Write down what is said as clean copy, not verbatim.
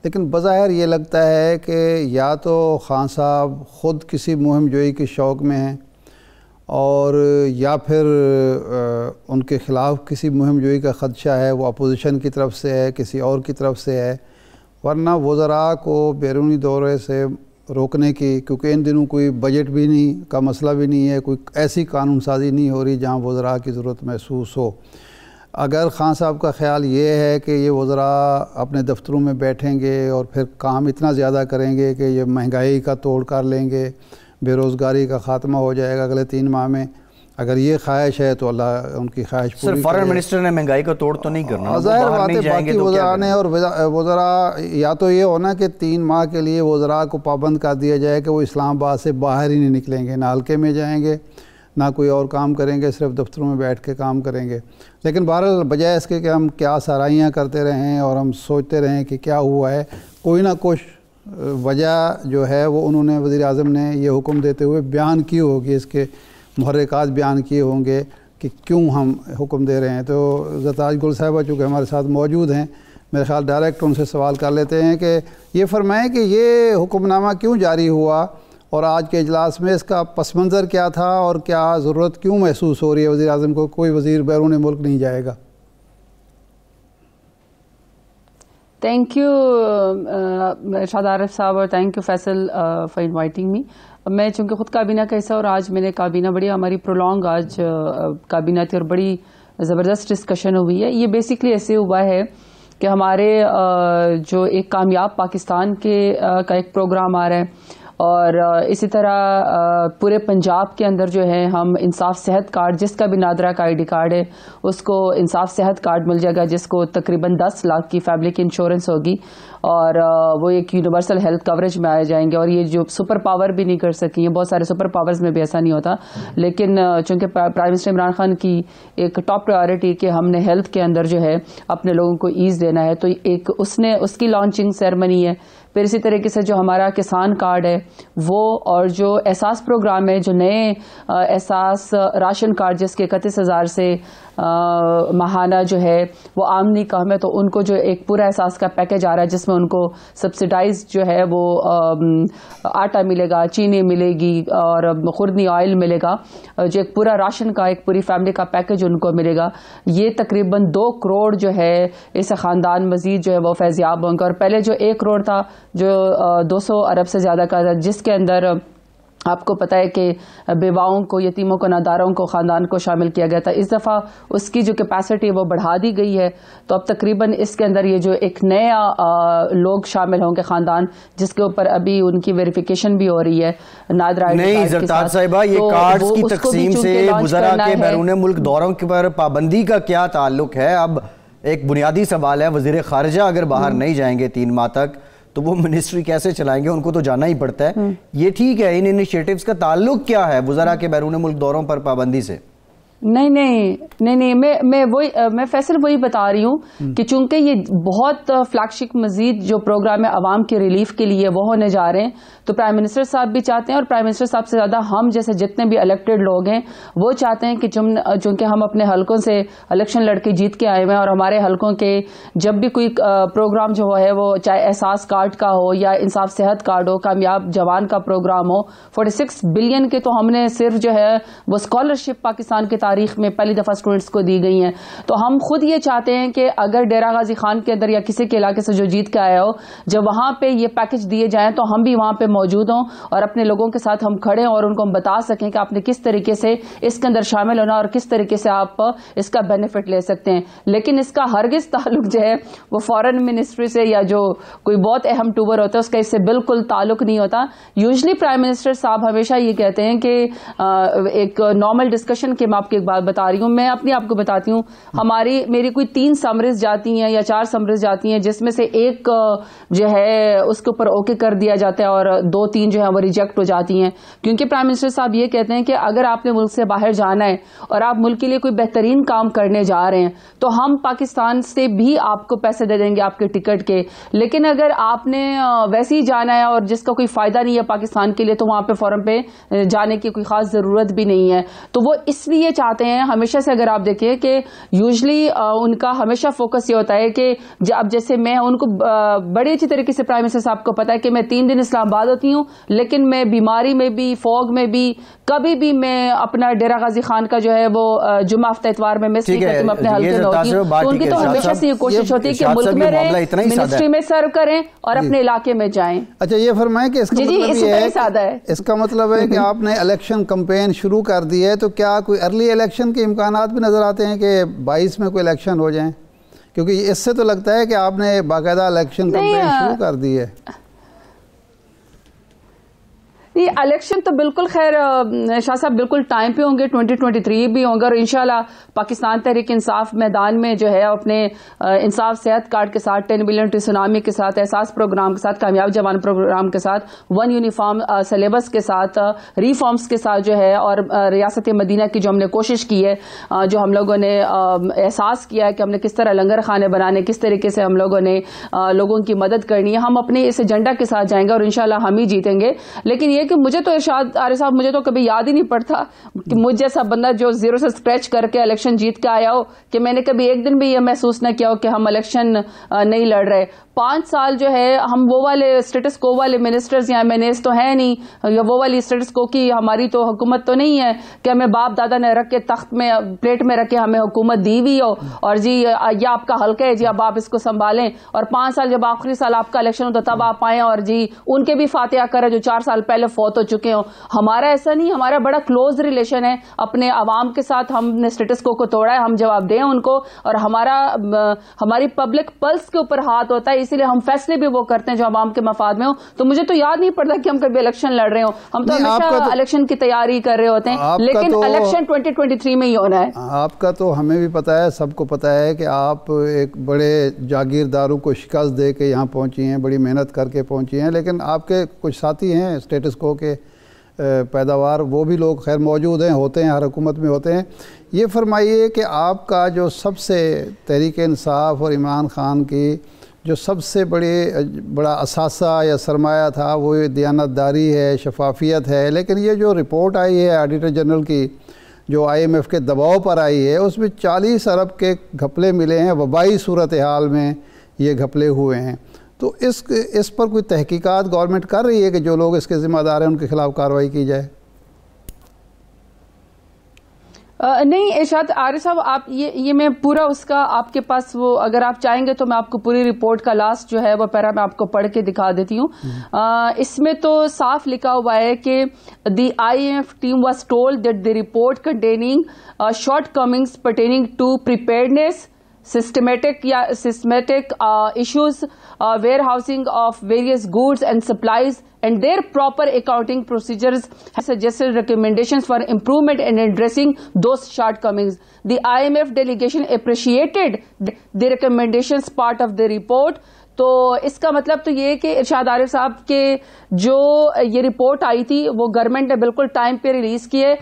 لیکن بظاہر یہ لگتا ہے کہ یا تو خان صاحب خود کسی مہم جوئی کے شوق میں ہیں اور یا پھر ان کے خلاف کسی مہم جوئی کا خدشہ ہے، وہ اپوزیشن کی طرف سے ہے، کسی اور کی طرف سے ہے، ورنہ وزراء کو بیرونی دورے سے روکنے کی، کیونکہ ان دنوں کوئی بجٹ بھی نہیں کا مسئلہ بھی نہیں ہے، کوئی ایسی قانون سازی نہیں ہو رہی جہاں وزراء کی ضرورت محسوس ہو۔ اگر خان صاحب کا خیال یہ ہے کہ یہ وزراء اپنے دفتروں میں بیٹھیں گے اور پھر کام اتنا زیادہ کریں گے کہ یہ مہنگائی کا توڑ کر لیں گے، بے روزگاری کا خاتمہ ہو جائے گا اگلے 3 ماہ میں، اگر یہ خواہش ہے تو اللہ ان کی خواہش پوری صرف فارن منسٹر نے مہنگائی کا توڑ تو نہیں کرنا، ظاہر بات ہے باقی وزراء نے، اور وزراء یا تو یہ ہونا کہ 3 ماہ کے لیے وزراء کو پابند کر دیا جائے کہ وہ اسلام آباد سے باہر ہی نہیں نکلیں گے، نہ حلقے میں جائیں گے نہ کوئی اور کام کریں گے، صرف دفتروں میں بیٹھ کے کام کریں گے۔ لیکن بہرحال بجائے اس کے کہ ہم کیا سرائیاں کرتے رہیں اور ہم سوچتے رہیں کہ کیا ہوا ہے، کوئی نہ کچھ وجہ جو ہے وہ انہوں نے، وزیر اعظم نے یہ حکم دیتے ہوئے بیان کی ہوگی، اس کے محرکات بیان کیے ہوں گے کہ کیوں ہم حکم دے رہے ہیں۔ تو زرتاج گل صاحبہ چونکہ ہمارے ساتھ موجود ہیں، میرے خیال ڈائریکٹ ان سے سوال کر لیتے ہیں کہ یہ فرمائیں کہ یہ حکم نامہ کیوں جاری ہوا اور آج کے اجلاس میں اس کا پس منظر کیا تھا اور کیا ضرورت کیوں محسوس ہو رہی ہے وزیر اعظم کو، کوئی وزیر بیرون ملک نہیں جائے گا؟ تھینک یو ارشاد عارف صاحب اور thank you Faisal for inviting me. میں چونکہ خود کابینہ کا حصہ اور آج میں نے کابینہ بڑی ہماری پرولونگ آج کابینہ تھی اور بڑی زبردست ڈسکشن ہوئی ہے۔ یہ بیسکلی ایسے ہوا ہے کہ ہمارے جو ایک کامیاب پاکستان کے کا ایک پروگرام آ رہا ہے اور اسی طرح پورے پنجاب کے اندر جو ہے ہم انصاف صحت کارڈ، جس کا بھی نادرہ کا ID کارڈ ہے اس کو انصاف صحت کارڈ مل جائے گا، جس کو تقریباً 10 لاکھ کی فیملی کی انشورنس ہوگی اور وہ ایک یونیورسل ہیلتھ کوریج میں آئے جائیں گے۔ اور یہ جو سپر پاور بھی نہیں کر سکی ہیں، بہت سارے سپر پاورز میں بھی ایسا نہیں ہوتا، لیکن چونکہ پرائم منسٹر عمران خان کی ایک ٹاپ پرائیورٹی کہ ہم نے ہیلتھ کے اندر جو ہے اپنے لوگوں کو ایز دینا ہے، تو ایک اس کی لانچنگ سیرمنی ہے۔ پھر اسی طریقے سے جو ہمارا کسان کارڈ ہے وہ، اور جو احساس پروگرام ہے، جو نئے احساس راشن کارڈ جس کے 31,000 سے ماہانہ جو ہے وہ آمدنی کم ہے، تو ان کو جو ایک پورا احساس کا پیکج آ رہا ہے جس میں ان کو سبسڈائز جو ہے وہ آٹا ملے گا، چینی ملے گی اور خوردنی آئل ملے گا، جو ایک پورا راشن کا ایک پوری فیملی کا پیکج ان کو ملے گا۔ یہ تقریباً 2 کروڑ جو ہے اس خاندان مزید جو ہے وہ فیضیاب ہوں گے، اور پہلے جو 1 کروڑ تھا جو 200 ارب سے زیادہ کا تھا، جس کے اندر آپ کو پتہ ہے کہ بیواؤں کو، یتیموں کو، ناداروں کو، خاندان کو شامل کیا گیا تھا۔ اس دفعہ اس کی جو کیپیسٹی وہ بڑھا دی گئی ہے، تو اب تقریباً اس کے اندر یہ جو ایک نیا لوگ شامل ہوں گے خاندان، جس کے اوپر ابھی ان کی ویریفیکیشن بھی ہو رہی ہے نادرہ نہیں زرتاج صاحبہ، یہ کارڈز کی تقسیم سے وزراء کے بیرون ملک دوروں پر پابندی کا کیا تعلق ہے؟ اب ایک بنیادی سوال ہے، وزیر خارجہ اگر باہر نہیں جائیں گے 3 ماہ تک تو وہ منسٹری کیسے چلائیں گے؟ ان کو تو جانا ہی پڑتا ہے۔ یہ ٹھیک ہے، ان انیشیٹیوز کا تعلق کیا ہے وزراء کے بیرون ملک دوروں پر پابندی سے؟ نہیں میں فیصل وہی بتا رہی ہوں کہ چونکہ یہ بہت فلیگ شپ مزید جو پروگرام ہے عوام کے ریلیف کے لیے وہ ہونے جا رہے ہیں، تو پرائم منسٹر صاحب بھی چاہتے ہیں، اور پرائم منسٹر صاحب سے زیادہ ہم جیسے جتنے بھی الیکٹڈ لوگ ہیں وہ چاہتے ہیں کہ چونکہ ہم اپنے حلقوں سے الیکشن لڑ کے جیت کے آئے ہوئے ہیں، اور ہمارے حلقوں کے جب بھی کوئی پروگرام جو ہے وہ چاہے احساس کارڈ کا ہو یا انصاف صحت کارڈ ہو، کامیاب جوان کا پروگرام ہو، 46 بلین کے تو ہم نے صرف جو ہے وہ اسکالرشپ پاکستان کے تاریخ میں پہلی دفعہ اسٹوڈنٹس کو دی گئی ہیں۔ تو ہم خود یہ چاہتے ہیں کہ اگر ڈیرہ غازی خان کے اندر یا کسی کے علاقے سے جو جیت کے آیا ہو، جب وہاں پہ یہ پیکج دیے جائیں تو ہم بھی وہاں پہ موجود ہوں اور اپنے لوگوں کے ساتھ ہم کھڑے اور ان کو ہم بتا سکیں کہ آپ نے کس طریقے سے اس کے اندر شامل ہونا اور کس طریقے سے آپ اس کا بینیفٹ لے سکتے ہیں۔ لیکن اس کا ہرگز تعلق جو ہے وہ فارن منسٹری سے یا جو کوئی بہت اہم ٹور ہوتا ہے اس کا اس سے بالکل تعلق نہیں ہوتا۔ یوزلی پرائم منسٹر صاحب ہمیشہ یہ کہتے ہیں کہ ایک نارمل ڈسکشن کے، میں آپ کی ایک بات بتا رہی ہوں، میں اپنی آپ کو بتاتی ہوں، میری کوئی 3 سمریز جاتی ہیں یا 4 سمریز جاتی ہیں، جس میں سے ایک جو ہے اس کے اوپر اوکے کر دیا جاتا ہے اور 2-3 جو ہے وہ ریجیکٹ ہو جاتی ہیں، کیونکہ پرائم منسٹر صاحب یہ کہتے ہیں کہ اگر آپ نے ملک سے باہر جانا ہے اور آپ ملک کے لیے کوئی بہترین کام کرنے جا رہے ہیں تو ہم پاکستان سے بھی آپ کو پیسے دے دیں گے آپ کے ٹکٹ کے، لیکن اگر آپ نے ویسے ہی جانا ہے اور جس کا کوئی فائدہ نہیں ہے پاکستان کے لیے تو وہاں پہ فورم پہ جانے کی کوئی خاص ضرورت بھی نہیں ہے۔ تو وہ اس لیے چاہتے آتے ہیں ہمیشہ سے اگر آپ دیکھیں کہ یوزلی ان کا ہمیشہ فوکس یہ ہوتا ہے کہ اب جیسے میں ان کو بڑی اچھی طریقے سے پرائم منسٹر صاحب کو پتا ہے کہ میں 3 دن اسلام آباد ہوتی ہوں، لیکن میں بیماری میں بھی، فوگ میں بھی، کبھی بھی میں اپنا ڈیرہ غازی خان کا جو ہے وہ جمعہ ہفتہ اتوار میں مس نہیں کرتی، میں اپنے حلقے میں ہوتی ہوں. تو ان کی تو ہمیشہ سے یہ کوشش ہوتی ہے کہ ملک میں رہیں، منسٹری میں سرو کریں اور اپنے علاقے میں جائیں. اچھا یہ فرمائیں کہ اس کا مطلب ہے کہ آپ نے الیکشن کمپین شروع کر دی ہے، تو کیا کوئی ارلی الیکشن کے امکانات بھی نظر آتے ہیں کہ 22 میں کوئی الیکشن ہو جائیں؟ کیونکہ اس سے تو لگتا ہے کہ آپ نے باقاعدہ الیکشن کمپین شروع کر دی ہے. یہ الیکشن تو بالکل خیر شاہ صاحب بالکل ٹائم پہ ہوں گے، 2023 بھی ہوں گے، اور انشاءاللہ پاکستان تحریک انصاف میدان میں جو ہے اپنے انصاف صحت کارڈ کے ساتھ، 10 بلین ٹو سونامی کے ساتھ، احساس پروگرام کے ساتھ، کامیاب جوان پروگرام کے ساتھ، 1 یونیفارم سلیبس کے ساتھ، ریفارمز کے ساتھ جو ہے، اور ریاست مدینہ کی جو ہم نے کوشش کی ہے، جو ہم لوگوں نے احساس کیا ہے کہ ہم نے کس طرح لنگر خانے بنانے، کس طریقے سے ہم لوگوں نے لوگوں کی مدد کرنی ہے، ہم اپنے اس ایجنڈا کے ساتھ جائیں گے اور انشاءاللہ ہم ہی جیتیں گے. لیکن کہ مجھے تو ارشاد عارف صاحب مجھے تو کبھی یاد ہی نہیں پڑتا کہ مجھ جیسا بندہ جو زیرو سے اسکریچ کر کے الیکشن جیت کے آیا ہو کہ میں نے کبھی ایک دن بھی یہ محسوس نہ کیا ہو کہ ہم الیکشن نہیں لڑ رہے. 5 سال جو ہے ہم وہ والے اسٹیٹس کو والے منسٹرز یا ایم این ایز تو ہیں نہیں، یا وہ والی اسٹیٹس کو کی ہماری تو حکومت تو نہیں ہے کہ ہمیں باپ دادا نے رکھ کے تخت میں پلیٹ میں رکھ کے ہمیں حکومت دی ہوئی ہو اور جی یہ آپ کا حلقہ ہے، جی اب آپ اس کو سنبھالیں، اور 5 سال جب آخری سال آپ کا الیکشن ہو تو تب آپ آئیں اور جی ان کے بھی فاتحہ کریں جو 4 سال پہلے فوت ہو چکے ہوں. ہمارا ایسا نہیں، ہمارا بڑا کلوز ریلیشن ہے اپنے عوام کے ساتھ. ہم نے اسٹیٹس کو توڑا ہے، ہم جواب دیں ان کو، اور ہماری پبلک پلس کے اوپر ہاتھ ہوتا ہے، اسی لیے ہم فیصلے بھی وہ کرتے ہیں جو عوام کے مفاد میں ہوں. تو مجھے تو یاد نہیں پڑتا کہ ہم کبھی الیکشن لڑ رہے ہوں، ہم تو ہمیشہ الیکشن کی تیاری کر رہے ہوتے ہیں، لیکن الیکشن 2023 میں ہی ہونا ہے. آپ کا تو ہمیں بھی پتا ہے، سب کو پتا ہے کہ آپ ایک بڑے جاگیرداروں کو شکست دے کے یہاں پہنچی ہیں، بڑی محنت کر کے پہنچی ہیں، لیکن آپ کے کچھ ساتھی ہیں اسٹیٹس کو کے پیداوار، وہ بھی لوگ خیر موجود ہیں، ہوتے ہیں، ہر حکومت میں ہوتے ہیں. یہ فرمائیے کہ آپ کا جو سب سے تحریک انصاف اور عمران خان کی جو سب سے بڑا اثاثہ یا سرمایہ تھا وہ دیانتداری ہے، شفافیت ہے، لیکن یہ جو رپورٹ آئی ہے آڈیٹر جنرل کی جو IMF کے دباؤ پر آئی ہے، اس میں 40 ارب کے گھپلے ملے ہیں، وبائی صورتحال میں یہ گھپلے ہوئے ہیں. تو اس پر کوئی تحقیقات گورنمنٹ کر رہی ہے کہ جو لوگ اس کے ذمہ دار ہیں ان کے خلاف کارروائی کی جائے؟ نہیں ارشاد عارف صاحب، آپ یہ میں پورا اس کا آپ کے پاس وہ اگر آپ چاہیں گے تو میں آپ کو پوری رپورٹ کا لاسٹ جو ہے وہ پیرا میں آپ کو پڑھ کے دکھا دیتی ہوں. اس میں تو صاف لکھا ہوا ہے کہ the IMF team was told that the report containing shortcomings pertaining to preparedness systematic issues, warehousing of various goods and supplies and their proper accounting procedures has suggested recommendations for improvement in addressing those shortcomings. The IMF delegation appreciated the recommendations part of the report. تو اس کا مطلب تو یہ کہ ارشاد عارف صاحب کے جو یہ رپورٹ آئی تھی وہ گورنمنٹ نے بالکل ٹائم پہ ریلیز کی ہے.